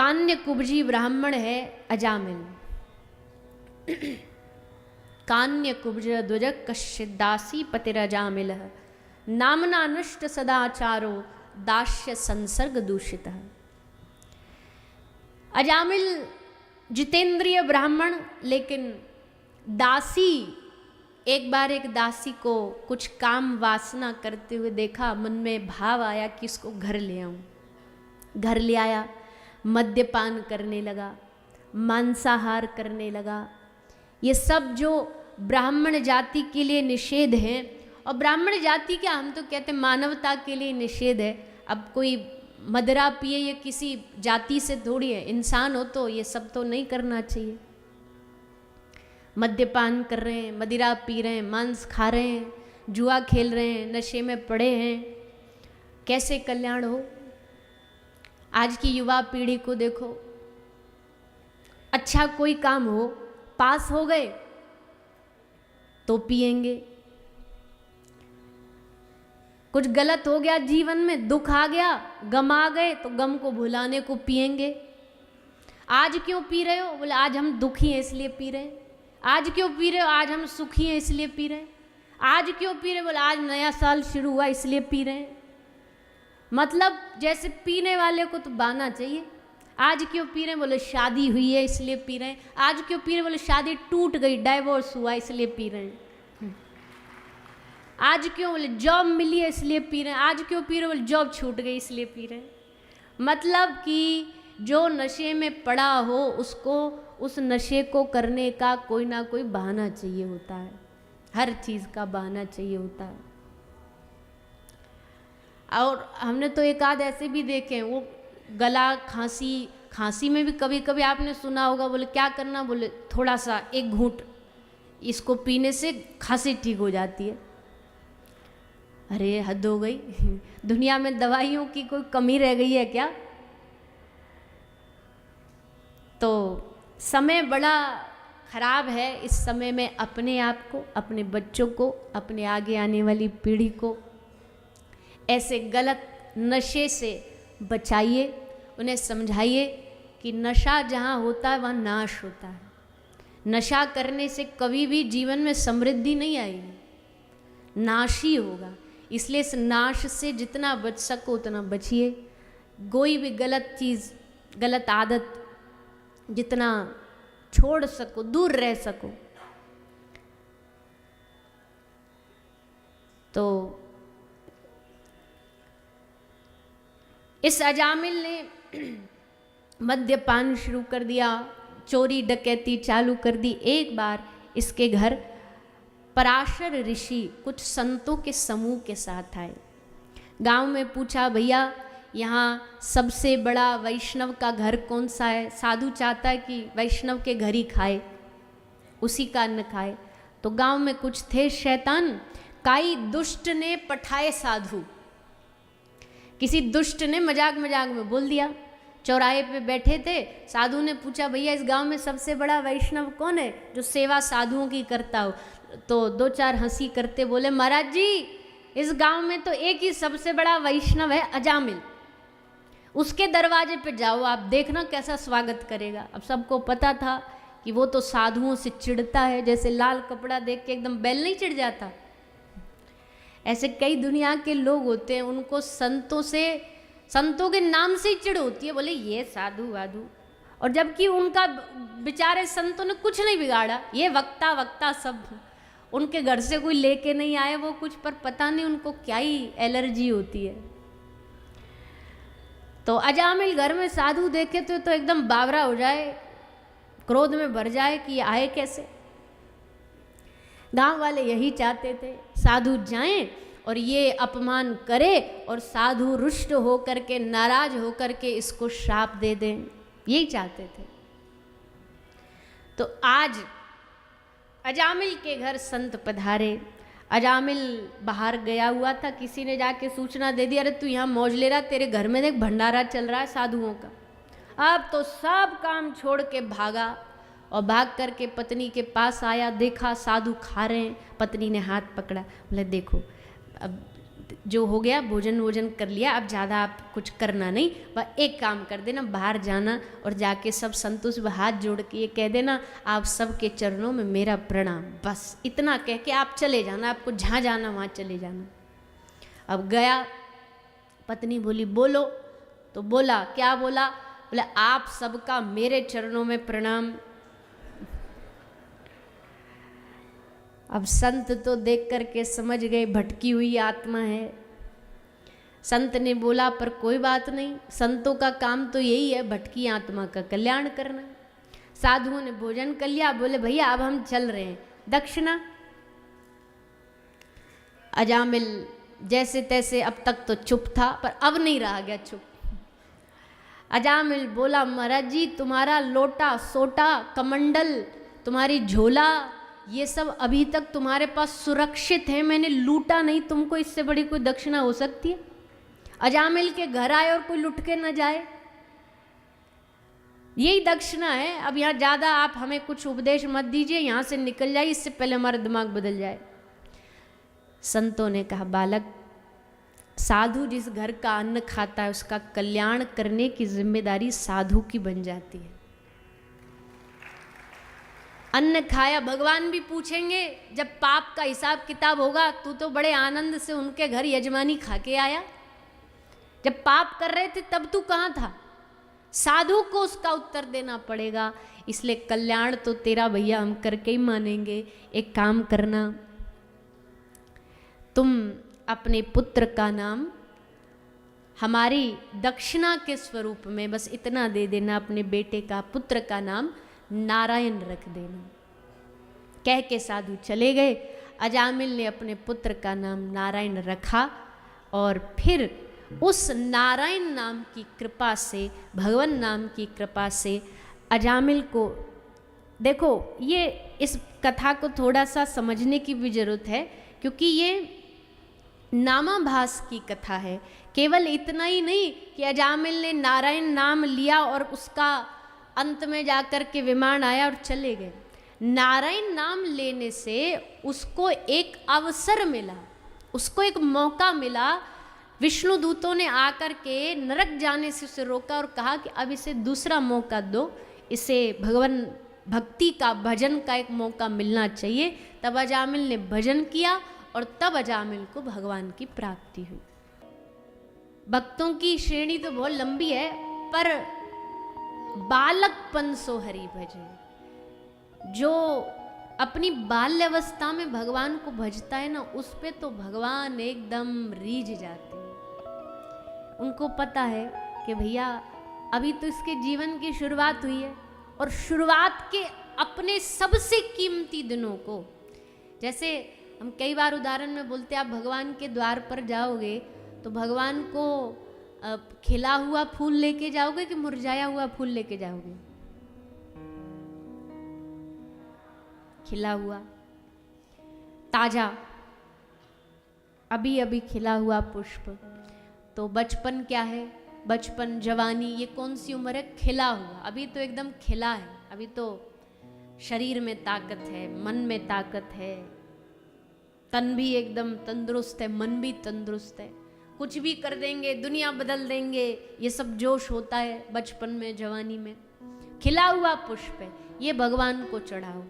Kanye कुब्जी ब्राह्मण है Ajamil. Kanye कुब्ज द्वज कश्चिदासी पतिरजामिल नामना नष्ट सदाचारो दास्य संसर्ग दूषित। अजामिल जितेंद्रिय ब्राह्मण, लेकिन दासी, एक बार एक दासी को कुछ काम वासना करते हुए देखा, मन में भाव आया कि इसको घर ले आऊं। घर ले आया, मद्यपान करने लगा, मांसाहार करने लगा। ये सब जो ब्राह्मण जाति के लिए निषेध है, और ब्राह्मण जाति क्या, हम तो कहते हैं मानवता के लिए निषेध है। अब कोई मदिरा पिए ये किसी जाति से थोड़ी है, इंसान हो तो ये सब तो नहीं करना चाहिए। मद्यपान कर रहे हैं, मदिरा पी रहे हैं, मांस खा रहे हैं, जुआ खेल रहे हैं, नशे में पड़े हैं, कैसे कल्याण हो। आज की युवा पीढ़ी को देखो, अच्छा कोई काम हो, पास हो गए तो पिएंगे, कुछ गलत हो गया जीवन में, दुख आ गया, गम आ गए तो गम को भुलाने को पिएंगे। आज क्यों पी रहे हो? बोले आज हम दुखी हैं इसलिए पी रहे हैं। आज क्यों पी रहे हो? आज हम सुखी हैं इसलिए पी रहे हैं। आज क्यों पी रहे? बोले आज नया साल शुरू हुआ इसलिए पी रहे हैं। मतलब जैसे पीने वाले को तो बहाना चाहिए। आज क्यों पी रहे हैं? बोले शादी हुई है इसलिए पी रहे हैं। आज क्यों पी रहे हैं? बोले शादी टूट गई, डाइवोर्स हुआ इसलिए पी रहे हैं। आज क्यों? बोले जॉब मिली है इसलिए पी रहे हैं। आज क्यों पी रहे? बोले जॉब छूट गई इसलिए पी रहे हैं। मतलब कि जो नशे में पड़ा हो उसको उस नशे को करने का कोई ना कोई बहाना चाहिए होता है, हर चीज़ का बहाना चाहिए होता है। और हमने तो एक आध ऐसे भी देखे हैं, वो गला खांसी में भी कभी कभी आपने सुना होगा, बोले क्या करना? बोले थोड़ा सा एक घूंट इसको पीने से खांसी ठीक हो जाती है। अरे हद हो गई, दुनिया में दवाइयों की कोई कमी रह गई है क्या? तो समय बड़ा खराब है। इस समय में अपने आप को, अपने बच्चों को, अपने आगे आने वाली पीढ़ी को ऐसे गलत नशे से बचाइए। उन्हें समझाइए कि नशा जहाँ होता है वहाँ नाश होता है। नशा करने से कभी भी जीवन में समृद्धि नहीं आएगी, नाश ही होगा। इसलिए इस नाश से जितना बच सको उतना बचिए। कोई भी गलत चीज़, गलत आदत जितना छोड़ सको, दूर रह सको। तो इस अजामिल ने मद्यपान शुरू कर दिया, चोरी डकैती चालू कर दी। एक बार इसके घर पराशर ऋषि कुछ संतों के समूह के साथ आए। गांव में पूछा, भैया यहाँ सबसे बड़ा वैष्णव का घर कौन सा है? साधु चाहता है कि वैष्णव के घर ही खाए, उसी का अन्न खाए। तो गांव में कुछ थे शैतान, काई दुष्ट ने पठाए साधु। किसी दुष्ट ने मजाक मजाक में बोल दिया। चौराहे पे बैठे थे, साधु ने पूछा, भैया इस गांव में सबसे बड़ा वैष्णव कौन है जो सेवा साधुओं की करता हो? तो दो चार हंसी करते बोले, महाराज जी इस गांव में तो एक ही सबसे बड़ा वैष्णव है, अजामिल। उसके दरवाजे पे जाओ, आप देखना कैसा स्वागत करेगा। अब सबको पता था कि वो तो साधुओं से चिढ़ता है, जैसे लाल कपड़ा देख के एकदम बैल नहीं चिढ़ जाता। ऐसे कई दुनिया के लोग होते हैं, उनको संतों के नाम से ही चिढ़ होती है, बोले ये साधु वाधु। और जबकि उनका बेचारे संतों ने कुछ नहीं बिगाड़ा, ये वक्ता सब उनके घर से कोई लेके नहीं आए वो कुछ, पर पता नहीं उनको क्या ही एलर्जी होती है। तो अजामिल घर में साधु देखे तो एकदम बावरा हो जाए, क्रोध में भर जाए कि आए कैसे। गांव वाले यही चाहते थे, साधु जाएं और ये अपमान करे और साधु रुष्ट होकर के, नाराज होकर के इसको श्राप दे दें, यही चाहते थे। तो आज अजामिल के घर संत पधारे। अजामिल बाहर गया हुआ था, किसी ने जाके सूचना दे दी, अरे तू यहाँ मौज ले रहा, तेरे घर में देख भंडारा चल रहा है साधुओं का। अब तो सब काम छोड़ के भागा और भाग करके पत्नी के पास आया, देखा साधु खा रहे हैं। पत्नी ने हाथ पकड़ा, बोले देखो अब जो हो गया, भोजन वोजन कर लिया, अब ज़्यादा आप कुछ करना नहीं, बस एक काम कर देना, बाहर जाना और जाके सब संतों से हाथ जोड़ के ये कह देना, आप सबके चरणों में मेरा प्रणाम, बस इतना कह के आप चले जाना, आपको जहाँ जाना वहाँ चले जाना। अब गया, पत्नी बोली बोलो, तो बोला, क्या बोला? बोले आप सबका मेरे चरणों में प्रणाम। अब संत तो देख करके समझ गए भटकी हुई आत्मा है। संत ने बोला पर कोई बात नहीं, संतों का काम तो यही है भटकी आत्मा का कल्याण करना। साधुओं ने भोजन कर लिया, बोले भैया अब हम चल रहे हैं, दक्षिणा। अजामिल जैसे तैसे अब तक तो चुप था, पर अब नहीं रहा गया चुप। अजामिल बोला, महाराज जी तुम्हारा लोटा सोटा कमंडल, तुम्हारी झोला, ये सब अभी तक तुम्हारे पास सुरक्षित है, मैंने लूटा नहीं, तुमको इससे बड़ी कोई दक्षिणा हो सकती है? अजामिल के घर आए और कोई लुट के न जाए, यही दक्षिणा है। अब यहाँ ज़्यादा आप हमें कुछ उपदेश मत दीजिए, यहाँ से निकल जाइए, इससे पहले हमारा दिमाग बदल जाए। संतों ने कहा, बालक, साधु जिस घर का अन्न खाता है उसका कल्याण करने की जिम्मेदारी साधु की बन जाती है। अन्न खाया, भगवान भी पूछेंगे जब पाप का हिसाब किताब होगा, तू तो बड़े आनंद से उनके घर यजमानी खा के आया, जब पाप कर रहे थे तब तू कहाँ था? साधु को उसका उत्तर देना पड़ेगा। इसलिए कल्याण तो तेरा भैया हम करके ही मानेंगे। एक काम करना, तुम अपने पुत्र का नाम हमारी दक्षिणा के स्वरूप में बस इतना दे देना, अपने बेटे का, पुत्र का नाम नारायण रख देना। कह के साधु चले गए। अजामिल ने अपने पुत्र का नाम नारायण रखा और फिर उस नारायण नाम की कृपा से, भगवान नाम की कृपा से अजामिल को, देखो ये इस कथा को थोड़ा सा समझने की भी जरूरत है, क्योंकि ये नामाभास की कथा है। केवल इतना ही नहीं कि अजामिल ने नारायण नाम लिया और उसका अंत में जाकर के विमान आया और चले गए। नारायण नाम लेने से उसको एक अवसर मिला, उसको एक मौका मिला। विष्णु दूतों ने आकर के नरक जाने से उसे रोका और कहा कि अब इसे दूसरा मौका दो, इसे भगवान भक्ति का, भजन का एक मौका मिलना चाहिए। तब अजामिल ने भजन किया और तब अजामिल को भगवान की प्राप्ति हुई। भक्तों की श्रेणी तो बहुत लंबी है, पर बालकपन सो हरि भजे, जो अपनी बाल्यावस्था में भगवान को भजता है ना, उस पे तो भगवान एकदम रीझ जाते हैं। उनको पता है कि भैया अभी तो इसके जीवन की शुरुआत हुई है, और शुरुआत के अपने सबसे कीमती दिनों को, जैसे हम कई बार उदाहरण में बोलते हैं, आप भगवान के द्वार पर जाओगे तो भगवान को खिला हुआ फूल लेके जाओगे कि मुरझाया हुआ फूल लेके जाओगे? खिला हुआ, ताजा, अभी अभी खिला हुआ पुष्प। तो बचपन क्या है? बचपन, जवानी, ये कौन सी उम्र है? खिला हुआ, अभी तो एकदम खिला है, अभी तो शरीर में ताकत है, मन में ताकत है, तन भी एकदम तंदुरुस्त है, मन भी तंदुरुस्त है, कुछ भी कर देंगे, दुनिया बदल देंगे, ये सब जोश होता है बचपन में, जवानी में। खिला हुआ पुष्प है, ये भगवान को चढ़ाओ।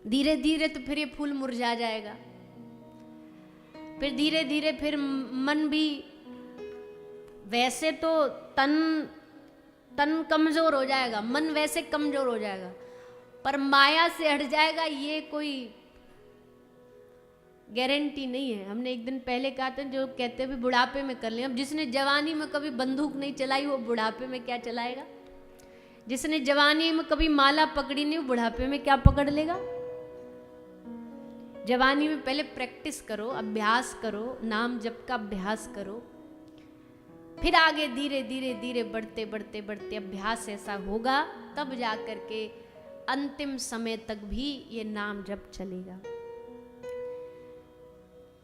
धीरे धीरे तो फिर ये फूल मुरझा जाएगा, फिर धीरे धीरे फिर मन भी, वैसे तो तन कमजोर हो जाएगा, मन वैसे कमजोर हो जाएगा, पर माया से हट जाएगा, ये कोई गारंटी नहीं है। हमने एक दिन पहले कहा था, जो कहते भी बुढ़ापे में कर लें। अब जिसने जवानी में कभी बंदूक नहीं चलाई वो बुढ़ापे में क्या चलाएगा? जिसने जवानी में कभी माला पकड़ी नहीं वो बुढ़ापे में क्या पकड़ लेगा? जवानी में पहले प्रैक्टिस करो, अभ्यास करो, नाम जप का अभ्यास करो, फिर आगे धीरे धीरे धीरे बढ़ते बढ़ते बढ़ते अभ्यास ऐसा होगा, तब जा कर के अंतिम समय तक भी ये नाम जप चलेगा।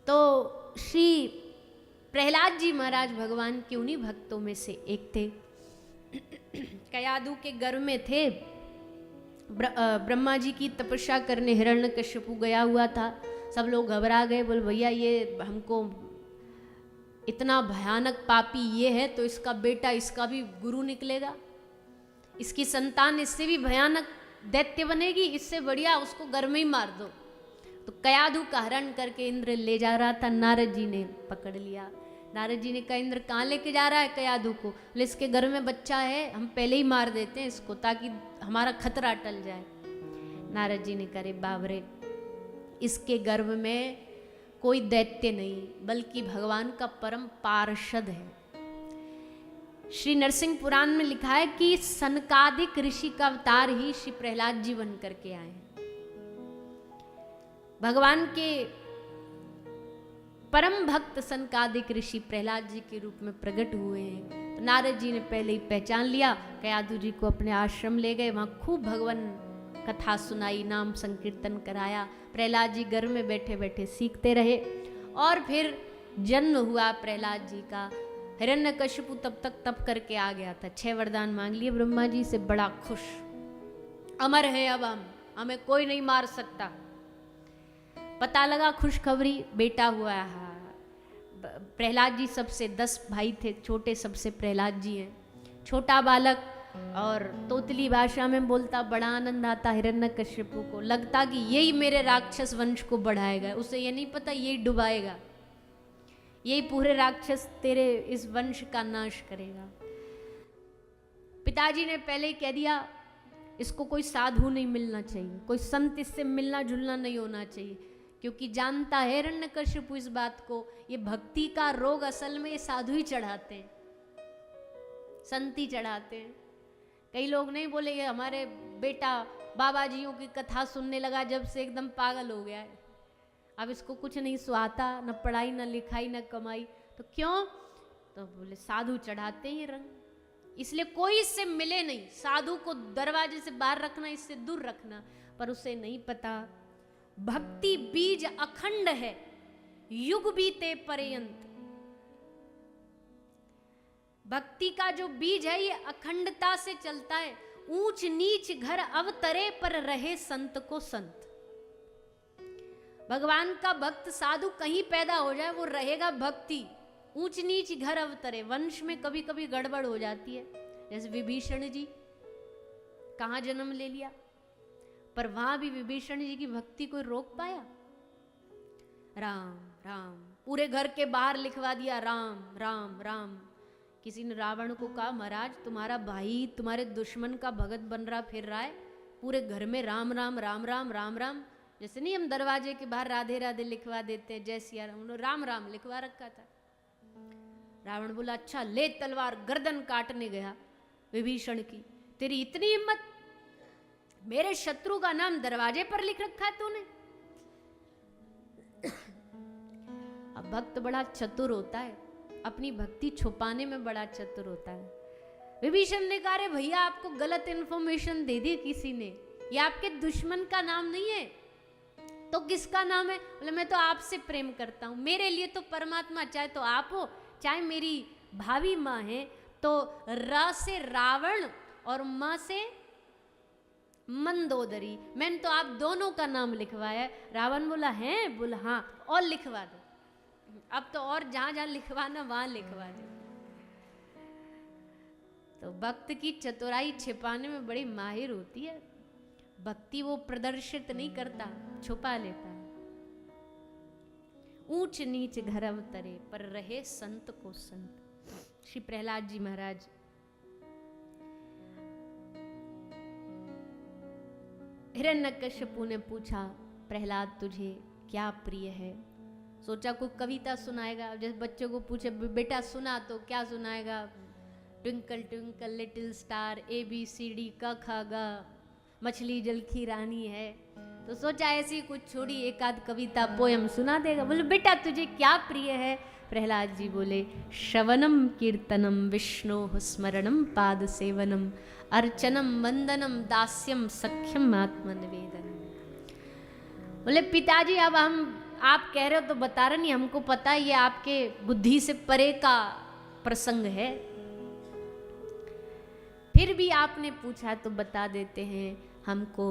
तो श्री प्रहलाद जी महाराज भगवान के उन्हीं भक्तों में से एक थे। कयादू के गर्भ में थे, ब्रह्मा जी की तपस्या करने हिरण्यकश्यपु गया हुआ था। सब लोग घबरा गए, बोले भैया ये हमको इतना भयानक पापी ये है तो इसका बेटा इसका भी गुरु निकलेगा, इसकी संतान इससे भी भयानक दैत्य बनेगी, इससे बढ़िया उसको घर में ही मार दो। तो कयाधु का हरण करके इंद्र ले जा रहा था, नारद जी ने पकड़ लिया। नारद जी ने कहा इंद्र कहाँ लेके जा रहा है कयाधु को? बोले इसके घर में बच्चा है, हम पहले ही मार देते हैं इसको ताकि हमारा खतरा टल जाए। नारद जी ने कहा बाबरे, इसके गर्भ में कोई दैत्य नहीं बल्कि भगवान का परम पार्षद है। श्री नरसिंह पुराण में लिखा है कि सनकादिक ऋषि का अवतार ही श्री प्रहलाद जी बन करके आए हैं। भगवान के परम भक्त सनकादिक ऋषि प्रहलाद जी के रूप में प्रकट हुए हैं। तो नारद जी ने पहले ही पहचान लिया, कयाधु जी को अपने आश्रम ले गए, वहां खूब भगवान कथा सुनाई, नाम संकीर्तन कराया। प्रहलाद जी घर में बैठे बैठे सीखते रहे और फिर जन्म हुआ प्रहलाद जी का। हिरण्यकशिपु तब तक तप करके आ गया था, 6 वरदान मांग लिए ब्रह्मा जी से, बड़ा खुश, अमर है अब हमें कोई नहीं मार सकता। पता लगा खुशखबरी, बेटा हुआ है। प्रहलाद जी सबसे 10 भाई थे, छोटे सबसे प्रहलाद जी हैं। छोटा बालक और तोतली भाषा में बोलता, बड़ा आनंद आता हिरण्यकशिपु को, लगता कि यही मेरे राक्षस वंश को बढ़ाएगा। उसे ये नहीं पता यही डुबाएगा, यही पूरे राक्षस तेरे इस वंश का नाश करेगा। पिताजी ने पहले ही कह दिया इसको कोई साधु नहीं मिलना चाहिए, कोई संत इससे मिलना जुलना नहीं होना चाहिए, क्योंकि जानता है हिरण्यकशिपु इस बात को, ये भक्ति का रोग असल में ये साधु ही चढ़ाते हैं, संत ही चढ़ाते हैं। कई लोग नहीं बोले ये हमारे बेटा बाबा जियों की कथा सुनने लगा जब से एकदम पागल हो गया है, अब इसको कुछ नहीं सुहाता, न पढ़ाई न लिखाई न कमाई। तो क्यों? तो बोले साधु चढ़ाते ही रंग, इसलिए कोई इससे मिले नहीं। साधु को दरवाजे से बाहर रखना, इससे दूर रखना। पर उसे नहीं पता भक्ति बीज अखंड है, युग बीते पर्यंत। भक्ति का जो बीज है ये अखंडता से चलता है। ऊंच नीच घर अवतरे पर रहे संत को संत। भगवान का भक्त साधु कहीं पैदा हो जाए वो रहेगा भक्ति। ऊंच नीच घर अवतरे, वंश में कभी कभी गड़बड़ हो जाती है, जैसे विभीषण जी कहाँ जन्म ले लिया, पर वहां भी विभीषण जी की भक्ति कोई रोक पाया? राम राम पूरे घर के बाहर लिखवा दिया, राम राम राम। किसी ने रावण को कहा महाराज तुम्हारा भाई तुम्हारे दुश्मन का भगत बन रहा फिर रहा है, पूरे घर में राम राम राम राम राम राम। जैसे नहीं हम दरवाजे के बाहर राधे राधे लिखवा देते हैं, जय सिया राम, उन्होंने राम राम लिखवा रखा था। रावण बोला अच्छा ले तलवार, गर्दन काटने गया विभीषण की, तेरी इतनी हिम्मत, मेरे शत्रु का नाम दरवाजे पर लिख रखा है तूने। अब भक्त बड़ा चतुर होता है, अपनी भक्ति छुपाने में बड़ा चतुर होता है। विभीषण ने कहा भैया आपको गलत इंफॉर्मेशन दे दी किसी ने, ये आपके दुश्मन का नाम नहीं है। तो किसका नाम है? बोले मैं तो आपसे प्रेम करता हूँ, मेरे लिए तो परमात्मा चाहे तो आप हो चाहे मेरी भाभी माँ है, तो रा से रावण और माँ से मंदोदरी, मैंने तो आप दोनों का नाम लिखवाया। रावण बोला है? बोला हाँ, और लिखवा दो, अब तो और जहां जहां लिखवाना वहां लिखवा दो। तो भक्त की चतुराई छिपाने में बड़ी माहिर होती है। भक्ति वो प्रदर्शित नहीं करता, छुपा लेता है। ऊंच नीच घर अवतरे पर रहे संत को संत। श्री प्रहलाद जी महाराज हिरण्यकशिपु ने पूछा प्रहलाद तुझे क्या प्रिय है? सोचा कोई कविता सुनाएगा, जैसे बच्चों को पूछे बेटा सुना तो क्या सुनाएगा? Twinkle twinkle little star, ABCD क ख ग, मछली जल की रानी है। तो सोचा ऐसी कुछ छोड़ी एक आध कविता पोयम सुना देगा। बोले बेटा तुझे क्या प्रिय है? प्रहलाद जी बोले श्रवणम कीर्तनम विष्णु स्मरणम पाद सेवनम अर्चनम वंदनम दास्यम सख्यम आत्मनिवेदनम। बोले पिताजी अब हम आप कह रहे हो तो बता रहे नहीं, हमको पता है ये आपके बुद्धि से परे का प्रसंग है, फिर भी आपने पूछा तो बता देते हैं। हमको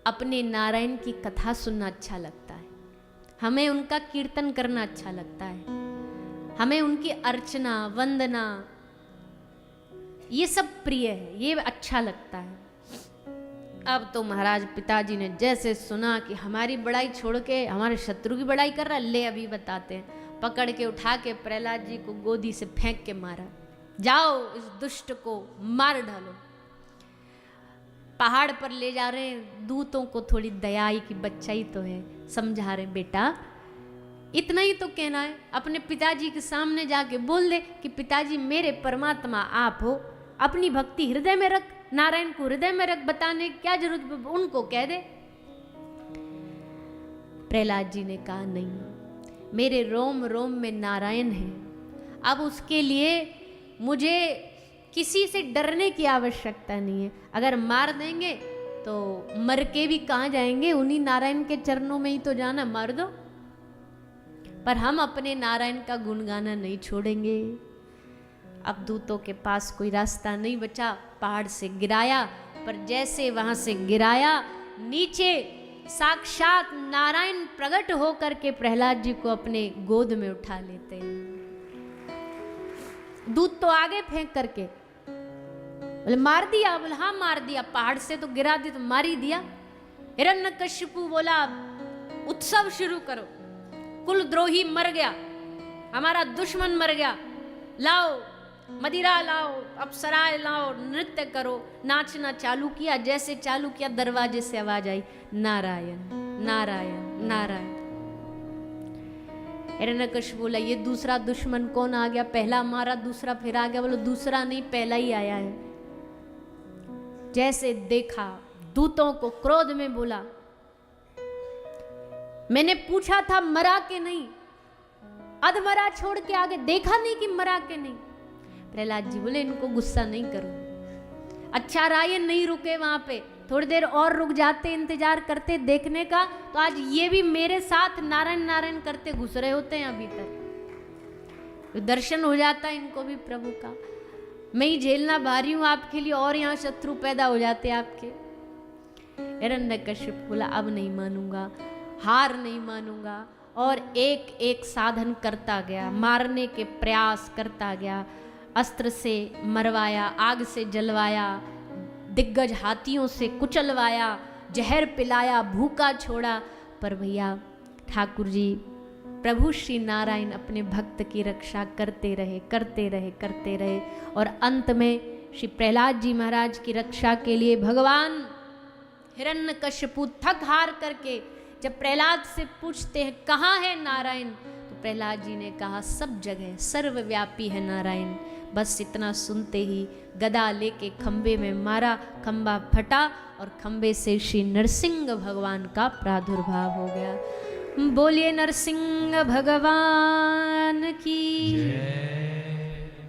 अपने नारायण की कथा सुनना अच्छा लगता है, हमें उनका कीर्तन करना अच्छा लगता है, हमें उनकी अर्चना वंदना ये सब प्रिय है, ये अच्छा लगता है। अब तो महाराज पिताजी ने जैसे सुना कि हमारी बड़ाई छोड़ के हमारे शत्रु की बड़ाई कर रहा, ले अभी बताते हैं। पकड़ के उठा के प्रहलाद जी को गोदी से फेंक के मारा, जाओ इस दुष्ट को मार डालो। पहाड़ पर ले जा रहे हैं, दूतों को थोड़ी दया आई कि बच्चा ही तो है, समझा रहे बेटा इतना ही तो कहना है, अपने पिताजी के सामने जाके बोल दे कि पिताजी मेरे परमात्मा आप हो, अपनी भक्ति हृदय में रख, नारायण को हृदय में रख, बताने की क्या जरूरत, उनको कह दे। प्रहलाद जी ने कहा नहीं, मेरे रोम रोम में नारायण है, अब उसके लिए मुझे किसी से डरने की आवश्यकता नहीं है। अगर मार देंगे तो मर के भी कहाँ जाएंगे, उन्हीं नारायण के चरणों में ही तो जाना, मार दो। पर हम अपने नारायण का गुण गाना नहीं छोड़ेंगे। अब दूतों के पास कोई रास्ता नहीं बचा, पहाड़ से गिराया, पर जैसे वहां से गिराया नीचे साक्षात नारायण प्रकट होकर के प्रहलाद जी को अपने गोद में उठा लेते हैं। दूत तो आगे फेंक करके बोले मार दिया, बोले हाँ मार दिया, पहाड़ से तो गिरा दी तो मार ही दिया। हिरण्यकशिपु बोला उत्सव शुरू करो, कुलद्रोही मर गया, हमारा दुश्मन मर गया, लाओ मदिरा लाओ, अप्सराएं लाओ, नृत्य करो। नाचना चालू किया, जैसे चालू किया दरवाजे से आवाज आई नारायण नारायण नारायण। हिरण्यकशिपु बोला ये दूसरा दुश्मन कौन आ गया, पहला मारा दूसरा फिर आ गया। बोलो दूसरा नहीं पहला ही आया है। जैसे देखा दूतों को क्रोध में बोला मैंने पूछा था मरा के नहीं, अधमरा छोड़ के आगे देखा नहीं कि मरा के नहीं। प्रहलाद जी बोले इनको गुस्सा नहीं करो, अच्छा रहा ये नहीं रुके वहां पे, थोड़ी देर और रुक जाते, इंतजार करते देखने का, तो आज ये भी मेरे साथ नारायण नारायण करते घुस रहे होते हैं अभी तक, दर्शन हो जाता है इनको भी प्रभु का। मैं ही झेलना भारी हूं आपके लिए और यहाँ शत्रु पैदा हो जाते आपके। हिरण्यकशिपु बोला अब नहीं मानूंगा, हार नहीं मानूंगा, और एक एक साधन करता गया, मारने के प्रयास करता गया। अस्त्र से मरवाया, आग से जलवाया, दिग्गज हाथियों से कुचलवाया, जहर पिलाया, भूखा छोड़ा, पर भैया ठाकुर जी प्रभु श्री नारायण अपने भक्त की रक्षा करते रहे करते रहे करते रहे। और अंत में श्री प्रहलाद जी महाराज की रक्षा के लिए भगवान हिरण्यकशिपु थक हार करके जब प्रहलाद से पूछते हैं कहाँ है नारायण, तो प्रहलाद जी ने कहा सब जगह सर्वव्यापी है नारायण। बस इतना सुनते ही गदा लेके खंबे में मारा, खंबा फटा और खंबे से श्री नरसिंह भगवान का प्रादुर्भाव हो गया। बोलिए नरसिंह भगवान की जय।